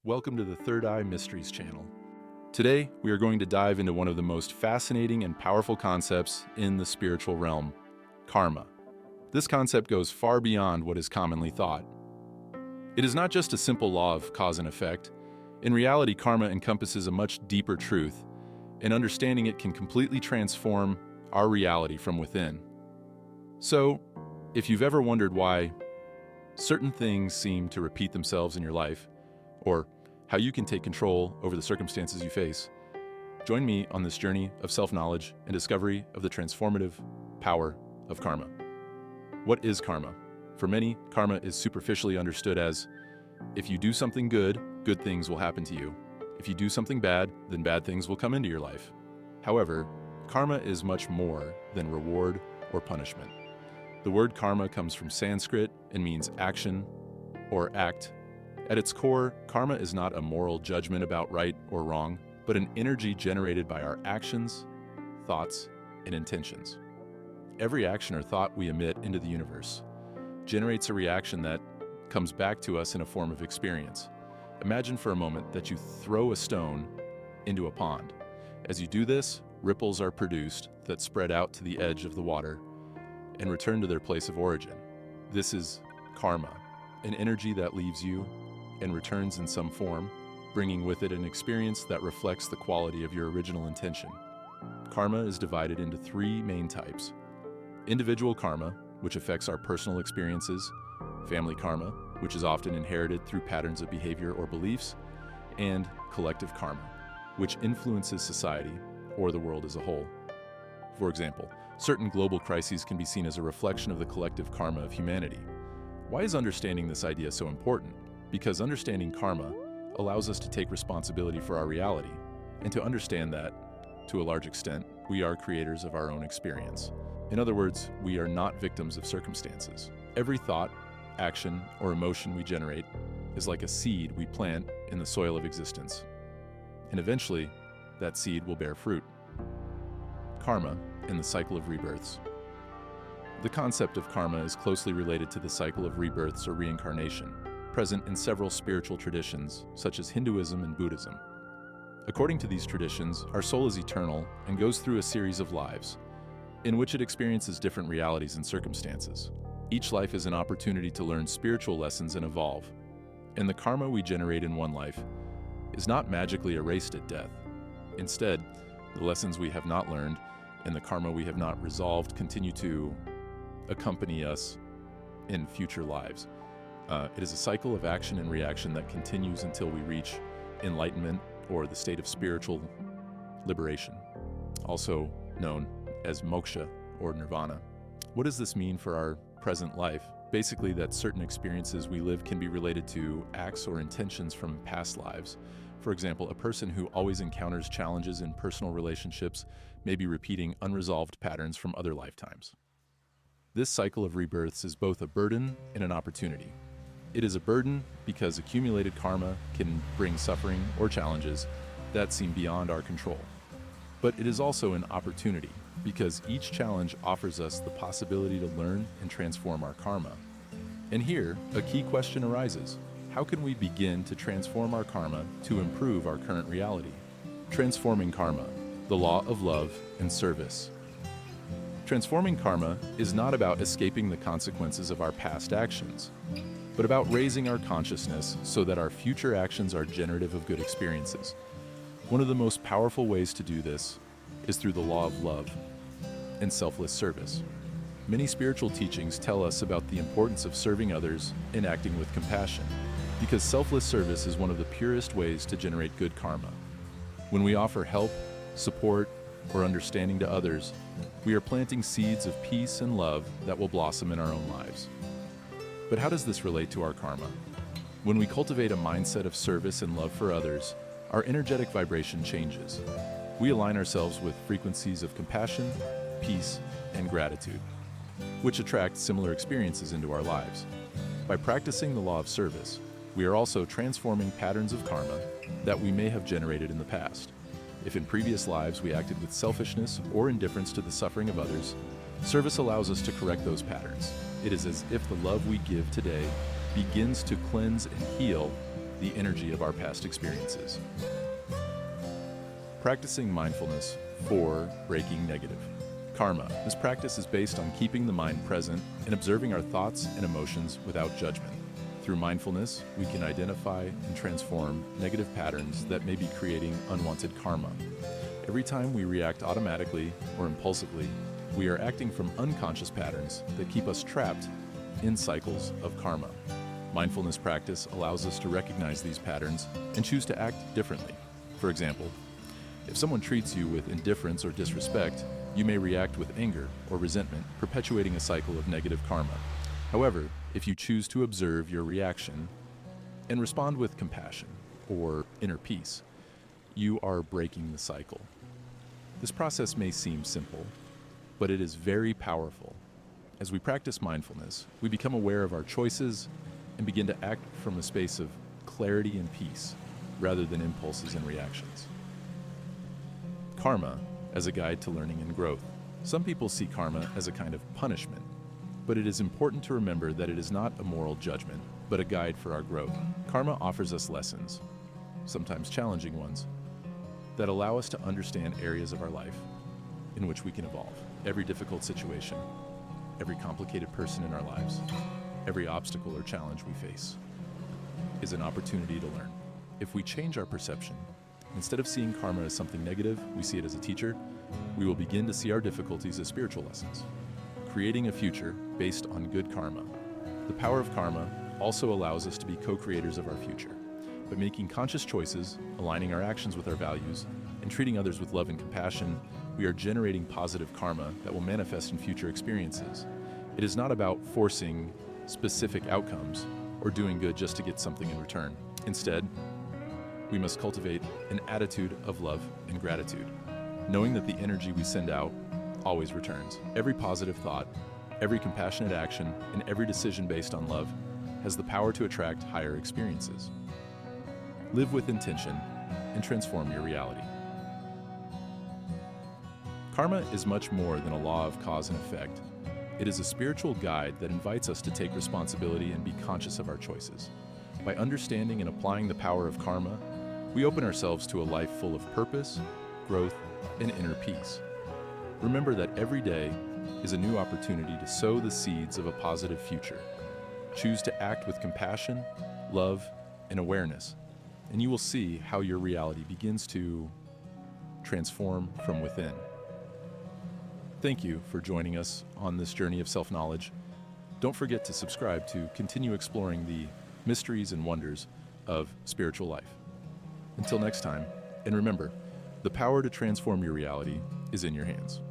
Welcome to the Third Eye Mysteries channel. Today, we are going to dive into one of the most fascinating and powerful concepts in the spiritual realm, karma. This concept goes far beyond what is commonly thought. It is not just a simple law of cause and effect. In reality, karma encompasses a much deeper truth, and understanding it can completely transform our reality from within. So, if you've ever wondered why certain things seem to repeat themselves in your life, or how you can take control over the circumstances you face, join me on this journey of self-knowledge and discovery of the transformative power of karma. What is karma? For many, karma is superficially understood as, if you do something good, good things will happen to you. If you do something bad, then bad things will come into your life. However, karma is much more than reward or punishment. The word karma comes from Sanskrit and means action or act. At its core, karma is not a moral judgment about right or wrong, but an energy generated by our actions, thoughts, and intentions. Every action or thought we emit into the universe generates a reaction that comes back to us in a form of experience. Imagine for a moment that you throw a stone into a pond. As you do this, ripples are produced that spread out to the edge of the water and return to their place of origin. This is karma, an energy that leaves you and returns in some form, bringing with it an experience that reflects the quality of your original intention. Karma is divided into three main types: individual karma, which affects our personal experiences; family karma, which is often inherited through patterns of behavior or beliefs; and collective karma, which influences society or the world as a whole. For example, certain global crises can be seen as a reflection of the collective karma of humanity. Why is understanding this idea so important? Because understanding karma allows us to take responsibility for our reality, and to understand that, to a large extent, we are creators of our own experience. In other words, we are not victims of circumstances. Every thought, action, or emotion we generate is like a seed we plant in the soil of existence. And eventually, that seed will bear fruit. Karma and the cycle of rebirths. The concept of karma is closely related to the cycle of rebirths or reincarnation, present in several spiritual traditions, such as Hinduism and Buddhism. According to these traditions, our soul is eternal and goes through a series of lives, in which it experiences different realities and circumstances. Each life is an opportunity to learn spiritual lessons and evolve. And the karma we generate in one life is not magically erased at death. Instead, the lessons we have not learned and the karma we have not resolved continue to accompany us in future lives. It is a cycle of action and reaction that continues until we reach enlightenment or the state of spiritual liberation, also known as moksha or nirvana. What does this mean for our present life? Basically, that certain experiences we live can be related to acts or intentions from past lives. For example, a person who always encounters challenges in personal relationships may be repeating unresolved patterns from other lifetimes. This cycle of rebirths is both a burden and an opportunity. It is a burden because accumulated karma can bring suffering or challenges that seem beyond our control. But it is also an opportunity because each challenge offers us the possibility to learn and transform our karma. And here, a key question arises: how can we begin to transform our karma to improve our current reality? Transforming karma, the law of love and service. Transforming karma is not about escaping the consequences of our past actions, but about raising our consciousness so that our future actions are generative of good experiences. One of the most powerful ways to do this is through the law of love and selfless service. Many spiritual teachings tell us about the importance of serving others and acting with compassion, because selfless service is one of the purest ways to generate good karma. When we offer help, support, or understanding to others, we are planting seeds of peace and love that will blossom in our own lives. But how does this relate to our karma? When we cultivate a mindset of service and love for others, our energetic vibration changes. We align ourselves with frequencies of compassion, peace, and gratitude, which attract similar experiences into our lives. By practicing the law of service, we are also transforming patterns of karma that we may have generated in the past. If in previous lives we acted with selfishness or indifference to the suffering of others, service allows us to correct those patterns. It is as if the love we give today begins to cleanse and heal the energy of our past experiences. Practicing mindfulness for breaking negative. Karma. This practice is based on keeping the mind present and observing our thoughts and emotions without judgment. Through mindfulness, we can identify and transform negative patterns that may be creating unwanted karma. Every time we react automatically or impulsively, we are acting from unconscious patterns that keep us trapped in cycles of karma. Mindfulness practice allows us to recognize these patterns and choose to act differently. For example, if someone treats you with indifference or disrespect, you may react with anger or resentment, perpetuating a cycle of negative karma. However, if you choose to observe your reaction and respond with compassion or inner peace, you are breaking the cycle. This process may seem simple, but it is very powerful. As we practice mindfulness, we become aware of our choices and begin to act from a space of clarity and peace, rather than impulses and reactions. Karma as a guide to learning and growth. Some people see karma as a kind of punishment, but it is important to remember that it is not a moral judgment, but a guide for our growth. Karma offers us lessons, sometimes challenging ones, that allow us to understand areas of our life in which we can evolve. Every difficult situation, every complicated person in our lives, every obstacle or challenge we face is an opportunity to learn. If we change our perception, instead of seeing karma as something negative, we see it as a teacher, we will begin to see our difficulties as spiritual lessons, creating a future based on good karma. The power of karma also allows us to be co-creators of our future. By making conscious choices, aligning our actions with our values, and treating others with love and compassion, we are generating positive karma that will manifest in future experiences. It is not about forcing specific outcomes or doing good just to get something in return. Instead, we must cultivate an attitude of love and gratitude, knowing that the energy we send out always returns. Every positive thought, every compassionate action, and every decision based on love has the power to attract higher experiences. Live with intention and transform your reality. Karma is much more than a law of cause and effect. It is a spiritual guide that invites us to take responsibility and be conscious of our choices. By understanding and applying the power of karma, we open ourselves to a life full of purpose, growth, and inner peace. Remember that every day is a new opportunity to sow the seeds of a positive future. Choose to act with compassion, love, and awareness, and you will see how your reality begins to transform from within. Thank you for joining us on this journey of self-knowledge. Don't forget to subscribe to continue exploring the mysteries and wonders of spiritual life. Until next time, and remember, the power to transform your reality is in your hands.